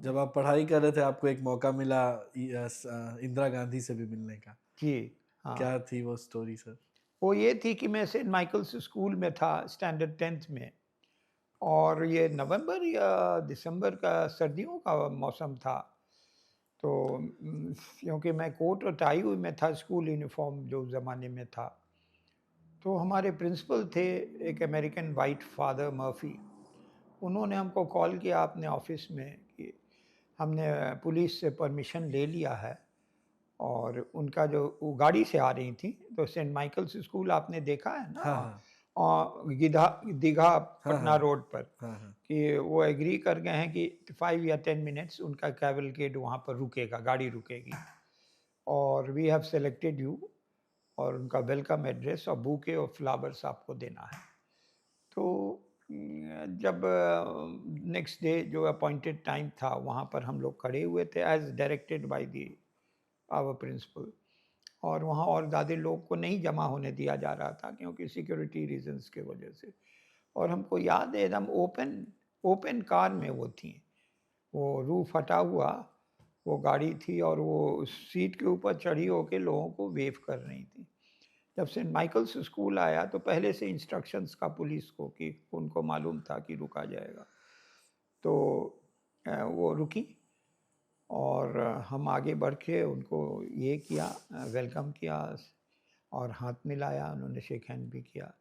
जब आप पढ़ाई कर रहे थे आपको एक मौका मिला इंदिरा गांधी से भी मिलने का। जी, हाँ। क्या थी वो स्टोरी सर? वो ये थी कि मैं सेंट माइकल्स स्कूल में था स्टैंडर्ड 10th में, और ये नवंबर या दिसंबर का सर्दियों का मौसम था। तो क्योंकि मैं कोट और टाई में था, स्कूल यूनिफ़ॉर्म जो उस ज़माने में था। तो हमारे प्रिंसिपल थे एक अमेरिकन वाइट फादर मर्फी। उन्होंने हमको कॉल किया अपने ऑफ़िस में कि हमने पुलिस से परमिशन ले लिया है, और उनका जो वो गाड़ी से आ रही थी, तो सेंट माइकल्स स्कूल आपने देखा है ना, हाँ, हाँ। दीघा हाँ, पटना हाँ। रोड पर, हाँ, हाँ। कि वो एग्री कर गए हैं कि 5 या 10 मिनट्स उनका कैवलकेड वहाँ पर रुकेगा, गाड़ी रुकेगी, और वी हैव सेलेक्टेड यू, और उनका वेलकम एड्रेस और बुके ऑफ फ्लावर्स आपको देना है। तो जब नेक्स्ट डे जो अपॉइंटेड टाइम था, वहाँ पर हम लोग खड़े हुए थे as directed by the our principal, और वहाँ और ज़्यादा लोग को नहीं जमा होने दिया जा रहा था क्योंकि सिक्योरिटी रीज़न्स की वजह से। और हमको याद है एकदम ओपन ओपन कार में वो थी, वो रूफ़ हटा हुआ वो गाड़ी थी, और वो सीट के ऊपर चढ़ी होके लोगों को वेव कर रही थी। जब सेंट माइकल्स स्कूल आया तो पहले से इंस्ट्रक्शंस का पुलिस को कि उनको मालूम था कि रुका जाएगा। तो वो रुकी, और हम आगे बढ़ के उनको ये किया, वेलकम किया, और हाथ मिलाया, उन्होंने शेक हैंड भी किया।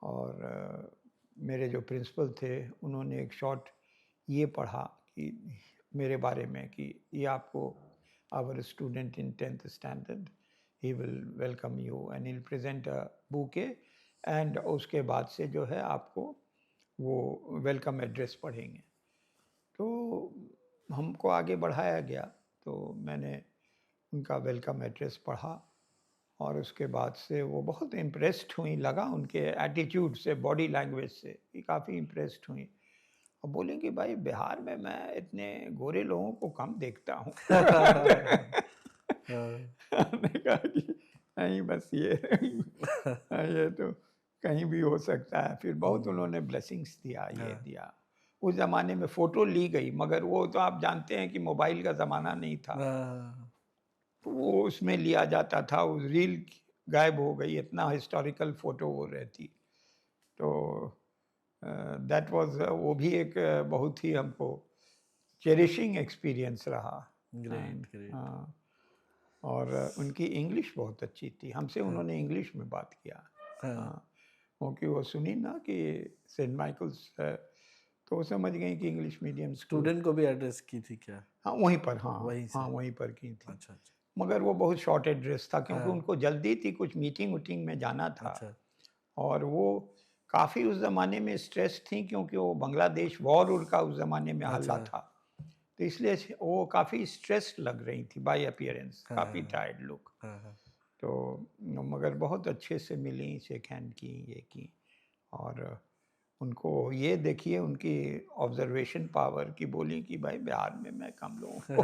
और मेरे जो प्रिंसिपल थे उन्होंने एक शॉर्ट ये पढ़ा कि मेरे बारे में कि ये आपको our student in 10th standard, he will welcome you and he present a bouquet, and उसके बाद से जो है आपको वो वेलकम एड्रेस पढ़ेंगे। तो हमको आगे बढ़ाया गया, तो मैंने उनका वेलकम एड्रेस पढ़ा, और उसके बाद से वो बहुत इम्प्रेस्ड हुई, लगा उनके एटीट्यूड से, बॉडी लैंग्वेज से कि काफ़ी इम्प्रेस्ड हुई, और बोले कि भाई बिहार में मैं इतने गोरे लोगों को कम देखता हूँ। हाँ। हमने कहा कि नहीं, बस ये तो कहीं भी हो सकता है। फिर बहुत उन्होंने ब्लेसिंग्स दिया, ये हाँ। दिया। उस ज़माने में फ़ोटो ली गई, मगर वो तो आप जानते हैं कि मोबाइल का ज़माना नहीं था। हाँ। तो वो उसमें लिया जाता था, उस रील गायब हो गई, इतना हिस्टोरिकल फ़ोटो वो रहती। तो दैट वाज़ वो भी एक बहुत ही हमको चेरिशिंग एक्सपीरियंस रहा। Great, and great. हाँ, और उनकी इंग्लिश बहुत अच्छी थी, हमसे हाँ, उन्होंने इंग्लिश में बात किया। हाँ। हाँ, क्योंकि वो सुनी ना कि सेंट माइकल्स है, तो वो समझ गई कि इंग्लिश मीडियम स्कूल। स्टूडेंट को भी एड्रेस की थी क्या? हाँ, वहीं पर, हाँ, वहीं हाँ, से? वहीं पर की थी। अच्छा, अच्छा। मगर वो बहुत शॉर्ट एड्रेस था क्योंकि हाँ। उनको जल्दी थी, कुछ मीटिंग-वूटिंग में जाना था, अच्छा। और वो काफ़ी उस ज़माने में स्ट्रेस थी क्योंकि वो बांग्लादेश वॉर का उस ज़माने में हल्ला अच्छा। था। तो इसलिए वो काफ़ी स्ट्रेस्ड लग रही थी बाय अपीयरेंस, हाँ, काफ़ी हाँ। Tired look. हाँ, हाँ। तो मगर बहुत अच्छे से मिली, शेक हैंड की, ये की, और उनको ये देखिए उनकी ऑब्जर्वेशन पावर की, बोली कि भाई बिहार में मैं कम लोगों को